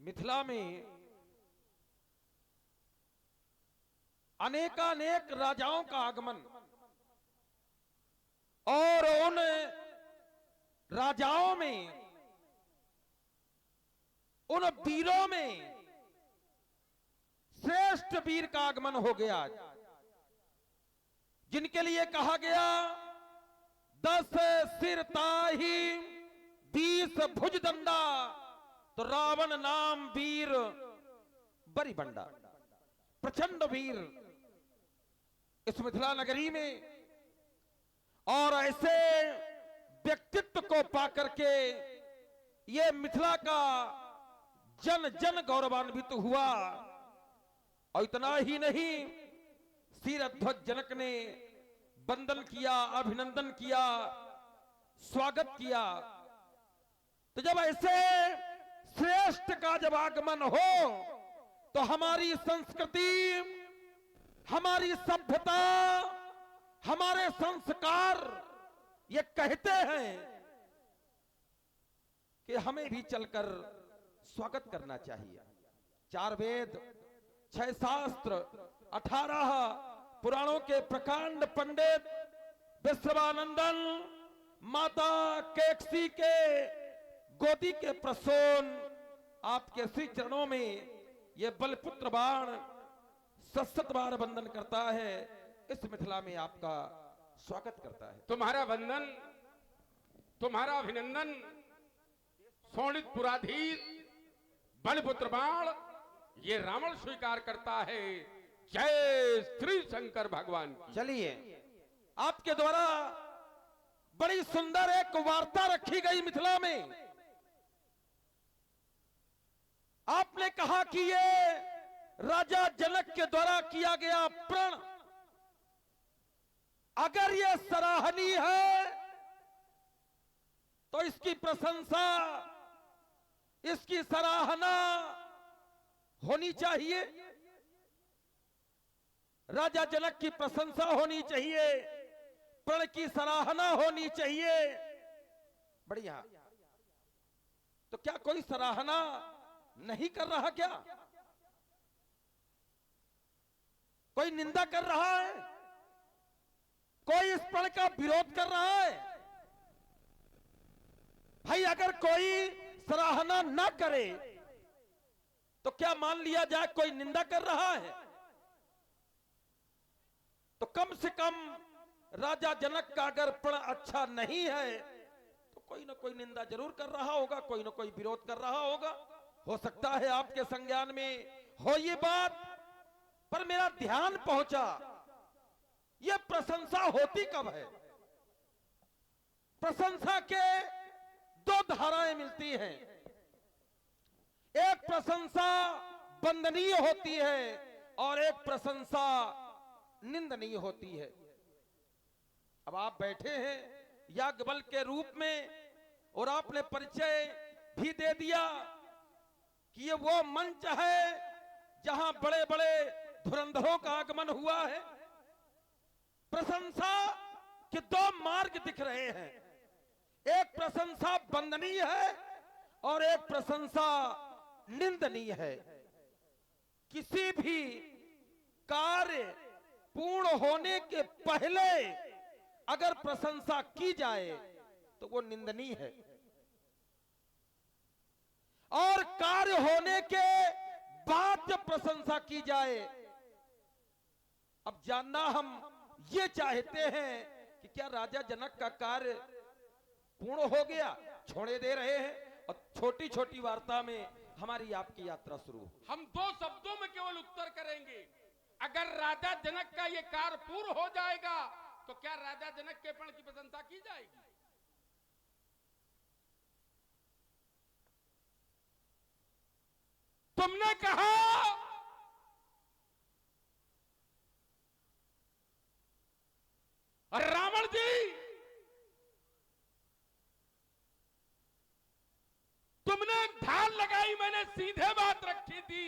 मिथिला में अनेकानेक राजाओं का आगमन और उन राजाओं में, उन वीरों में श्रेष्ठ वीर का आगमन हो गया, जिनके लिए कहा गया 10 सिर ताही 20 भुजदंडा, तो रावण नाम वीर बरीबंडा, प्रचंड वीर इस मिथिला नगरी में। और ऐसे व्यक्तित्व को पाकर के ये मिथिला का जन जन गौरवान्वित हुआ। और इतना ही नहीं, शीरध्वज जनक ने वंदन किया, अभिनंदन किया, स्वागत किया। तो जब ऐसे श्रेष्ठ का जब आगमन हो तो हमारी संस्कृति, हमारी सभ्यता, हमारे संस्कार ये कहते हैं कि हमें भी चलकर स्वागत करना चाहिए। 4 वेद, 6 शास्त्र, 18 पुराणों के प्रकांड पंडित विश्वानंदन, माता केकसी के गोदी के प्रसून आपके श्री चरणों में ये बलपुत्र बाण सशत बार वंदन करता है। इस मिथिला में आपका स्वागत करता है। तुम्हारा वंदन, तुम्हारा अभिनंदन शोणित पुराधीर बलपुत्र बाण ये रावण स्वीकार करता है। जय श्री शंकर भगवान की। चलिए, आपके द्वारा बड़ी सुंदर एक वार्ता रखी गई मिथिला में। आपने कहा कि ये राजा जनक के द्वारा किया गया प्रण अगर ये सराहनीय है तो इसकी प्रशंसा, इसकी सराहना होनी चाहिए। राजा जनक की प्रशंसा होनी चाहिए, प्रण की सराहना होनी चाहिए। बढ़िया। तो क्या कोई सराहना नहीं कर रहा? क्या कोई निंदा कर रहा है? कोई इस प्रण का विरोध कर रहा है? भाई, अगर कोई सराहना ना करे तो क्या मान लिया जाए कोई निंदा कर रहा है? तो कम से कम राजा जनक का अगर प्रण अच्छा नहीं है तो कोई ना कोई निंदा जरूर कर रहा होगा, कोई ना कोई विरोध कर रहा होगा। हो सकता है आपके संज्ञान में हो ये बात, पर मेरा ध्यान पहुंचा, यह प्रशंसा होती कब है? प्रशंसा के 2 धाराएं मिलती हैं। एक प्रशंसा वंदनीय होती है और एक प्रशंसा निंदनीय होती है। अब आप बैठे हैं याज्ञवल्क्य के रूप में और आपने परिचय भी दे दिया कि ये वो मंच है जहां बड़े बड़े धुरंधरों का आगमन हुआ है। प्रशंसा के 2 मार्ग दिख रहे हैं, एक प्रशंसा वंदनीय है और एक प्रशंसा निंदनीय है। किसी भी कार्य पूर्ण होने के पहले अगर प्रशंसा की जाए तो वो निंदनीय है, और कार्य होने के बाद जब प्रशंसा की जाए, अब जानना हम ये चाहते हैं कि क्या राजा जनक का कार्य पूर्ण हो गया? छोड़े दे रहे हैं और छोटी छोटी वार्ता में हमारी आपकी यात्रा शुरू। हम 2 शब्दों में केवल उत्तर करेंगे। अगर राजा जनक का ये कार्य पूर्ण हो जाएगा तो क्या राजा जनक के प्रण की प्रशंसा की जाएगी? तुमने कहा रावण जी, तुमने ढाल लगाई, मैंने सीधे बात रखी थी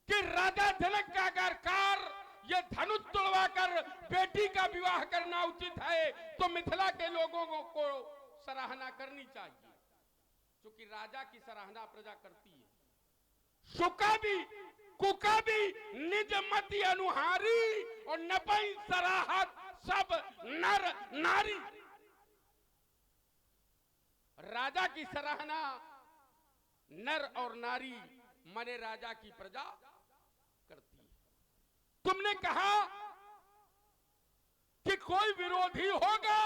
कि राजा जनक का अगर कार्य ये धनुष तोड़वाकर बेटी का विवाह करना उचित है तो मिथिला के लोगों को सराहना करनी चाहिए, क्योंकि राजा की सराहना प्रजा करती है। सुकाबी कुकाबी निज मति अनुहारी और नपई सराहत सब नर नारी। राजा की सराहना नर और नारी माने राजा की प्रजा करती है। तुमने कहा कि कोई विरोधी होगा।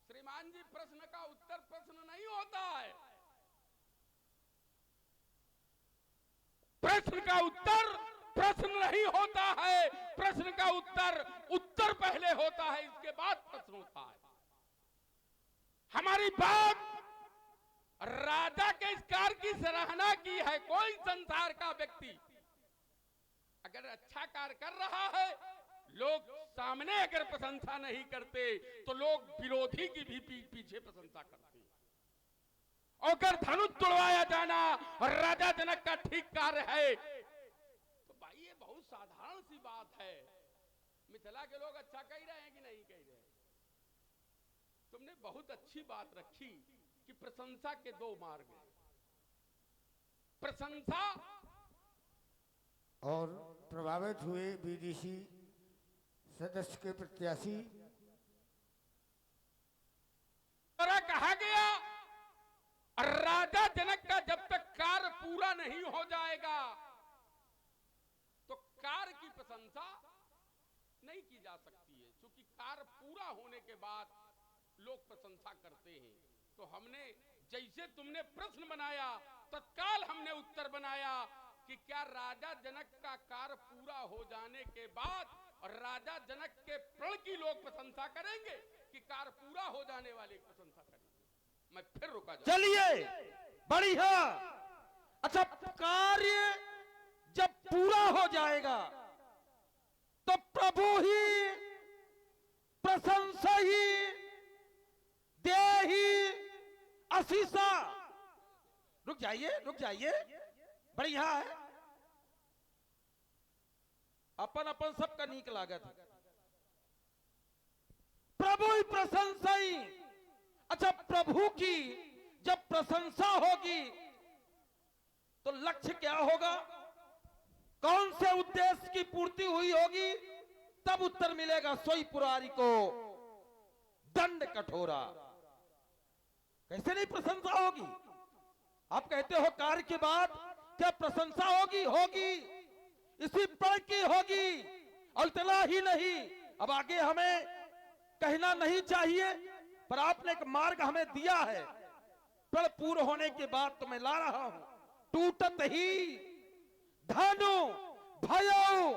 श्रीमान जी, प्रश्न का उत्तर प्रश्न नहीं होता है। प्रश्न का उत्तर प्रश्न नहीं होता है। प्रश्न का उत्तर पहले होता है, इसके बाद प्रश्न होता है। हमारी बात राजा के इस कार्य की सराहना की है। कोई संसार का व्यक्ति अगर अच्छा कार्य कर रहा है, लोग सामने अगर प्रशंसा नहीं करते तो लोग विरोधी की भी पीछे प्रशंसा करते हैं। अगर धनुष तोड़वाया जाना और राजा जनक का ठीक कार्य है तो भाई ये बहुत साधारण सी बात है। मिथिला के लोग अच्छा कह रहे हैं कि नहीं कह रहे हैं? तुमने बहुत अच्छी बात रखी कि प्रशंसा के दो मार्ग हैं, प्रशंसा और प्रभावित हुए बीडीसी सदस्य के प्रत्याशी द्वारा कहा गया राजा जनक का जब तक कार्य पूरा नहीं हो जाएगा तो कार्य की प्रशंसा नहीं की जा सकती है। क्योंकि कार्य पूरा होने के बाद लोग प्रशंसा करते हैं। तो हमने जैसे तुमने प्रश्न बनाया तत्काल हमने उत्तर बनाया कि क्या राजा जनक का कार्य पूरा हो जाने के बाद और राजा जनक के प्रण की लोग प्रशंसा करेंगे कि कार्य पूरा हो जाने वाले की प्रशंसा करेंगे? मैं फिर रुका जाऊं। चलिए, बढ़िया। अच्छा, कार्य जब पूरा हो जाएगा तो प्रभु ही प्रशंसा ही देहि आशीषा। रुक जाइए, बढ़िया है। अपन सबका नीक लागत है। प्रभु ही प्रशंसा ही। अच्छा, प्रभु की जब प्रशंसा होगी तो लक्ष्य क्या होगा? कौन से उद्देश्य की पूर्ति हुई होगी? तब उत्तर मिलेगा। सोई पुरारी को दंड कठोरा। कैसे नहीं प्रशंसा होगी? आप कहते हो कार्य के बाद क्या प्रशंसा होगी? होगी, इसी प्रण की होगी। और इतना ही नहीं, अब आगे हमें कहना नहीं चाहिए, पर आपने एक मार्ग हमें दिया है। प्रण पूर्ण होने के बाद तो मैं ला रहा हूं। टूटत ही धनु भयो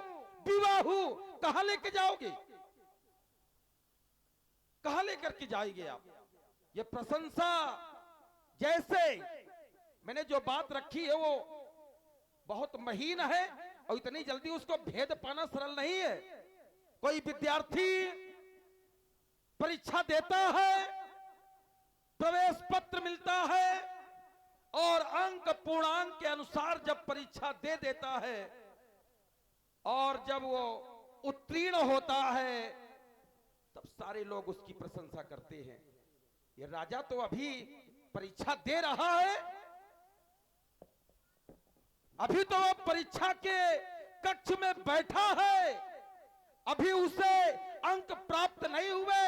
विवाहु। कहां लेके जाओगे? कहां लेकर के जाएंगे आप? ये प्रशंसा, जैसे मैंने जो बात रखी है वो बहुत महीन है और इतनी जल्दी उसको भेद पाना सरल नहीं है। कोई विद्यार्थी परीक्षा देता है, प्रवेश पत्र मिलता है और अंक पूर्णांक के अनुसार जब परीक्षा दे देता है और जब वो उत्तीर्ण होता है तब सारे लोग उसकी प्रशंसा करते हैं। ये राजा तो अभी परीक्षा दे रहा है, अभी तो वो परीक्षा के कक्ष में बैठा है, अभी उसे अंक प्राप्त नहीं हुए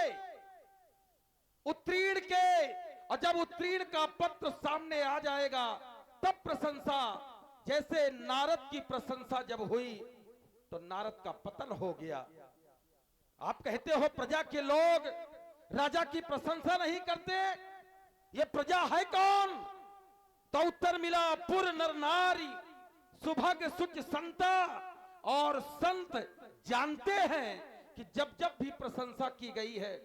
उत्तीर्ण के। और जब उत्तीर्ण का पत्र सामने आ जाएगा तब प्रशंसा। जैसे नारद की प्रशंसा जब हुई तो नारद का पतन हो गया। आप कहते हो प्रजा के लोग राजा की प्रशंसा नहीं करते, ये प्रजा है कौन? तो उत्तर मिला, पुर नर नारी सुभग सुच संता। और संत जानते हैं कि जब जब भी प्रशंसा की गई है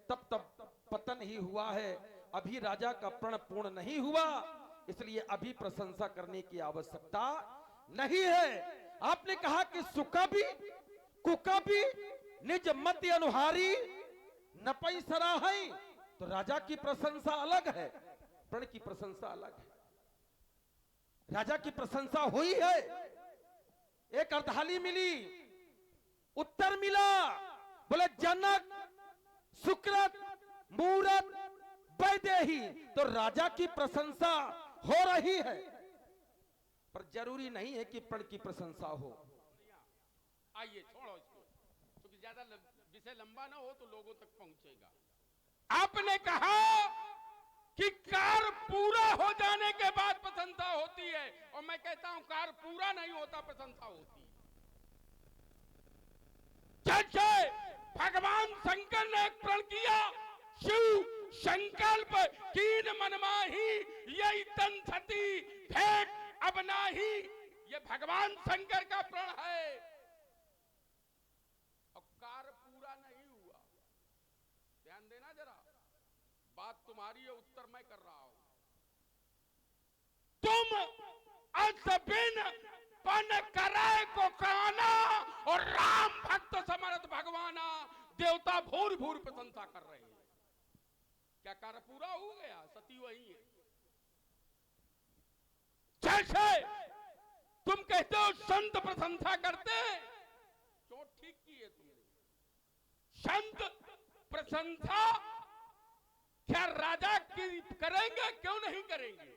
तब तब पतन ही हुआ है। अभी राजा का प्रण पूर्ण नहीं हुआ, इसलिए अभी प्रशंसा करने की आवश्यकता नहीं है। आपने कहा कि सुकबी कुकबी निज मति अनुहारी नपई सराहई। तो राजा की प्रशंसा अलग है, प्रण की प्रशंसा अलग है। राजा की प्रशंसा हुई है, एक अर्धाली मिली, उत्तर मिला, बोले जनक सुकृत मूरत वैदेही। तो राजा की प्रशंसा हो रही है, पर जरूरी नहीं है कि प्रण की प्रशंसा हो। आइए छोड़ो इसको, क्योंकि ज्यादा विषय लंबा ना हो तो लोगों तक पहुंचेगा। आपने कहा कि कार्य पूरा हो जाने के बाद प्रशंसा होती है, और मैं कहता हूं कार्य पूरा नहीं होता प्रशंसा होती है। जैसे भगवान शंकर ने एक प्रण किया, शिव संकल्प कीन मन माही, यही तन सती भेंट अब नाही, ये भगवान शंकर का प्रण है, और कार्य पूरा नहीं हुआ। ध्यान देना जरा, बात तुम्हारी है, उत्तर मैं कर रहा हूं। तुम अजबिन पन कराए को काना, और राम भक्त समर्थ भगवाना, देवता भूर भूर प्रशंसा कर रहे हैं। क्या कार्य पूरा हो गया? सती वही है। जैसे तुम कहते हो संत प्रशंसा करते हैं, चोट ठीक की है तुमने। संत प्रशंसा क्या राजा की करेंगे? क्यों नहीं करेंगे?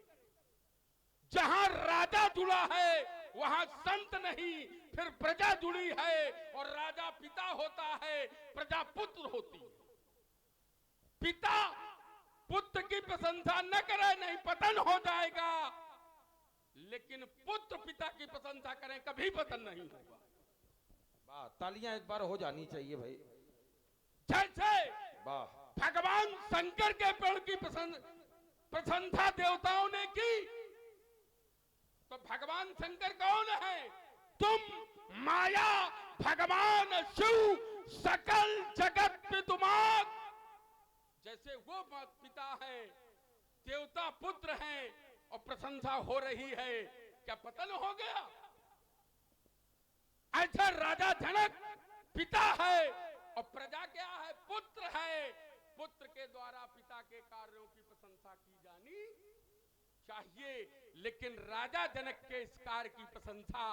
जहां राजा जुड़ा है वहां संत नहीं, फिर प्रजा जुड़ी है, और राजा पिता होता है, प्रजा पुत्र होती है। पिता पुत्र की प्रशंसा न करे, नहीं पतन हो जाएगा, लेकिन पुत्र पिता की प्रशंसा करें, कभी पतन नहीं होगा। वाह, तालियां एक बार हो जानी चाहिए भाई। जैसे वाह, भगवान शंकर के प्रण की प्रशंसा देवताओं ने की, तो भगवान शंकर कौन है? तुम माया भगवान शिव सकल जगत पितुमात। जैसे वो पिता है, देवता पुत्र हैं, और प्रशंसा हो रही है, क्या पतन हो गया? ऐसा राजा जनक पिता है, और प्रजा क्या है? पुत्र है। पुत्र के द्वारा पिता के कार्यों की प्रशंसा की जानी चाहिए, लेकिन राजा जनक के इस कार्य की प्रशंसा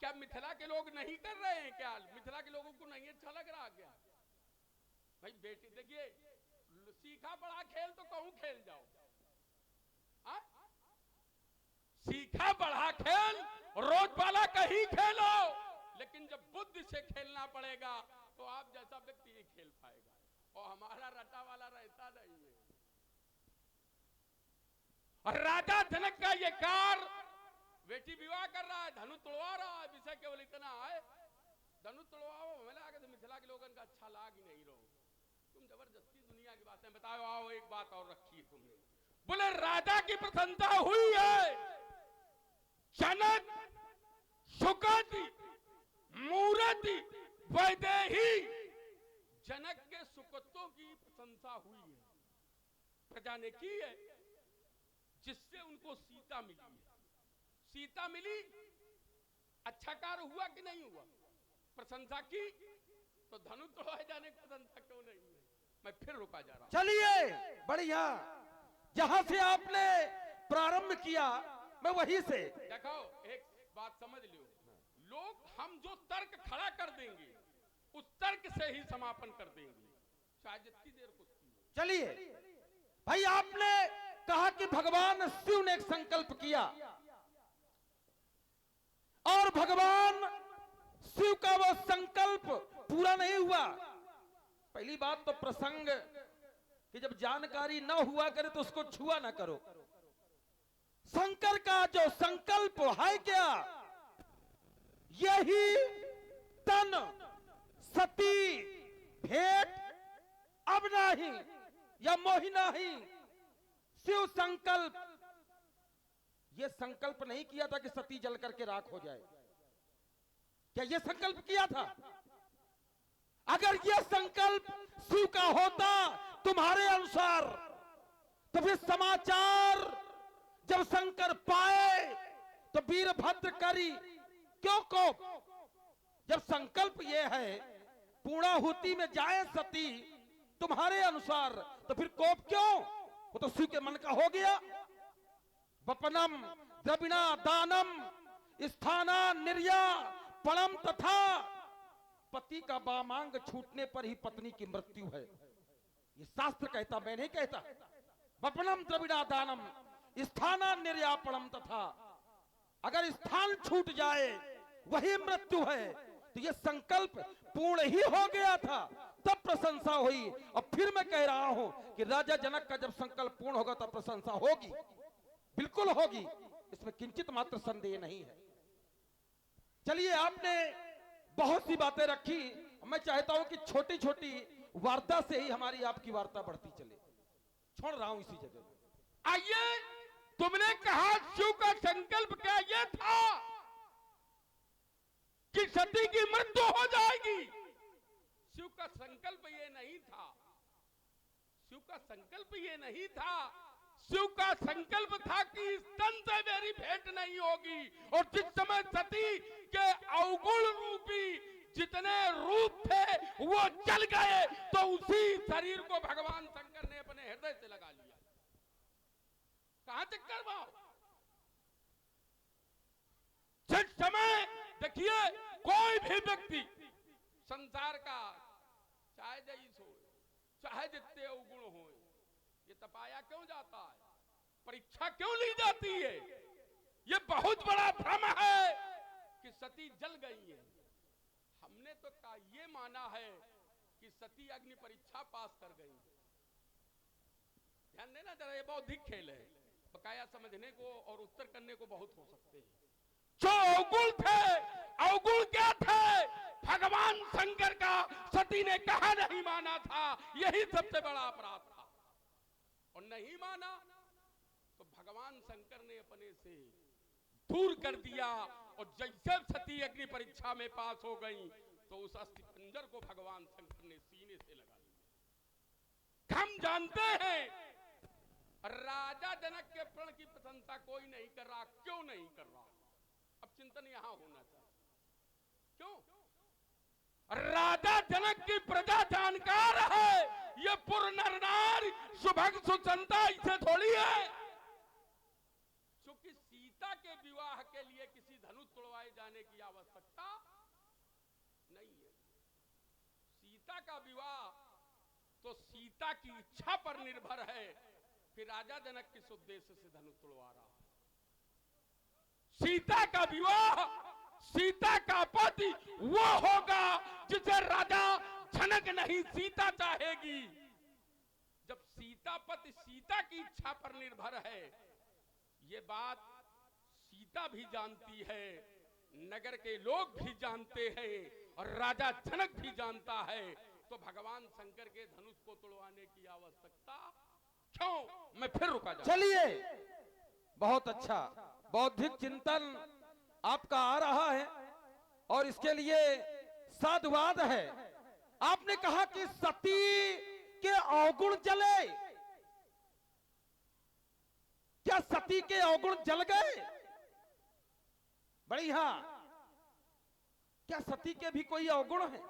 क्या मिथिला के लोग नहीं कर रहे हैं? क्या मिथिला के लोगों को नहीं अच्छा लग रहा? क्या भाई बेटी देखिए, सीखा पढ़ा खेल तो कहूं खेल जाओ, आ? सीखा पढ़ा खेल रोज वाला कहीं खेलो, लेकिन जब बुद्धि से खेलना पड़ेगा तो आप जैसा व्यक्ति ही खेल पाएगा, और हमारा रटा वाला रहता नहीं है। और राजा जनक का ये कार, बेटी विवाह कर रहा है, धनु तोड़वा रहा है, विषय केवल इतना है, धनु तोड़वाओ, हमें लगा कि मिथिला के लोगों का अच्छा लाग ही नहीं रहो, तुम जबरदस्ती दुनिया की बातें बताओ। आओ एक बात और रखी है तुमने, बोले राजा की प्रशंसा हुई है, जनक सुकति मूर्ति वैदेही, जनक के सुकतों की प्रशंसा हुई है, प्रजा ने की है, जिससे उनको सीता मिली है। सीता मिली, अच्छा कार्य हुआ कि नहीं हुआ? प्रशंसा की, तो धनु तोड़वाए जाने की प्रशंसा क्यों नहीं हुई? मैं फिर रुका जा रहा हूं। चलिए बढ़िया, जहां से आपने प्रारंभ किया मैं वहीं से। देखो एक बात समझ लियो, लोग हम जो तर्क खड़ा कर देंगे उस तर्क से ही समापन कर देंगे, चाहे जितनी देर कुछ। चलिए भाई, आपने कहा कि भगवान शिव ने एक संकल्प किया, और भगवान शिव का वो संकल्प पूरा नहीं हुआ। पहली बात तो प्रसंग कि जब जानकारी न हुआ करे तो उसको छुआ ना करो। शंकर का जो संकल्प है क्या, यही तन सती भेंट अब नहीं या मोहि नहीं। शिव संकल्प, यह संकल्प नहीं किया था कि सती जल करके राख हो जाए। क्या यह संकल्प किया था? अगर यह संकल्प शिव का होता तुम्हारे अनुसार, तो फिर समाचार जब शंकर पाए तो वीरभद्र करी क्यों कोप? जब संकल्प यह है पूर्णाहुति में जाए सती तुम्हारे अनुसार, तो फिर कोप क्यों? वो तो शिव के मन का हो गया। वपनम द्रविणा दानम स्थाना निर्या पणम तथा, पति का वामांग छूटने पर ही पत्नी की मृत्यु है, ये शास्त्र कहता, मैं नहीं कहता। वपनम द्रविणा दानम स्थाना निर्या पणम तथा, अगर स्थान छूट जाए वही मृत्यु है, तो ये संकल्प पूर्ण ही हो गया था, तब प्रशंसा हुई। और फिर मैं कह रहा हूं कि राजा जनक का जब संकल्प पूर्ण होगा तब प्रशंसा होगी, बिल्कुल होगी, इसमें किंचित मात्र संदेह नहीं है। चलिए, आपने बहुत सी बातें रखी, मैं चाहता हूं कि छोटी छोटी वार्ता से ही हमारी आपकी वार्ता बढ़ती चले। छोड़ रहा हूं इसी जगह। आइए, तुमने कहा शिव का संकल्प क्या ये था कि सती की मृत्यु हो जाएगी? शिव का संकल्प ये नहीं था, शिव का संकल्प ये नहीं था। शिव का संकल्प था कि इस तन से मेरी भेंट नहीं होगी। और जिस समय सती के अवगुण रूपी जितने रूप थे वो जल गए, तो उसी शरीर को भगवान शंकर ने अपने हृदय से लगा लिया। कहां तक करवाओ? जिस समय देखिए, कोई भी व्यक्ति संसार का, चाहे जईस हो, चाहे जितने अवगुण हो, ये तपाया क्यों जाता है? परीक्षा क्यों ली जाती है? ये बहुत बड़ा भ्रम है कि सती जल गई है। हमने तो ये माना है कि सती अग्नि परीक्षा पास कर गई। ध्यान देना जरा, ये बौद्धिक खेल है, बकाया समझने को और उत्तर करने को बहुत हो सकते हैं। जो अवगुण थे, अवगुण क्या थे? भगवान शंकर का सती ने कहा नहीं माना था, यही सबसे बड़ा अपराध था। और नहीं माना तो भगवान शंकर ने अपने से दूर कर दिया। और जैसे सती अग्नि परीक्षा में पास हो गई, तो उस अस्थि पंजर को भगवान शंकर ने सीने से लगा लिया। हम जानते हैं राजा जनक के प्रण की प्रशंसा कोई नहीं कर रहा। क्यों नहीं कर रहा? अब चिंतन यहां होना चाहिए। क्यों? राजा जनक की प्रजा जानकार है। ये पुर नर नारी सुभग सुचंता इसे थोड़ी है। क्योंकि सीता के विवाह के लिए किसी धनुष तोड़वाए जाने की आवश्यकता नहीं है। सीता का विवाह तो सीता की इच्छा पर निर्भर है। फिर राजा जनक किस उद्देश्य से धनुष तोड़वा रहा है? सीता का विवाह, सीता का पति वो होगा जिसे राजा जनक नहीं सीता चाहेगी। जब सीता पति सीता की इच्छा पर निर्भर है, ये बात सीता भी जानती है, नगर के लोग भी जानते हैं और राजा जनक भी जानता है, तो भगवान शंकर के धनुष को तोड़वाने की आवश्यकता क्यों? मैं फिर रुका जाऊं। चलिए, बहुत अच्छा बौद्धिक चिंतन आपका आ रहा है और इसके लिए साधुवाद है। आपने कहा कि सती के अवगुण जले। क्या सती के अवगुण जल गए? बढ़िया। क्या सती के भी कोई अवगुण है?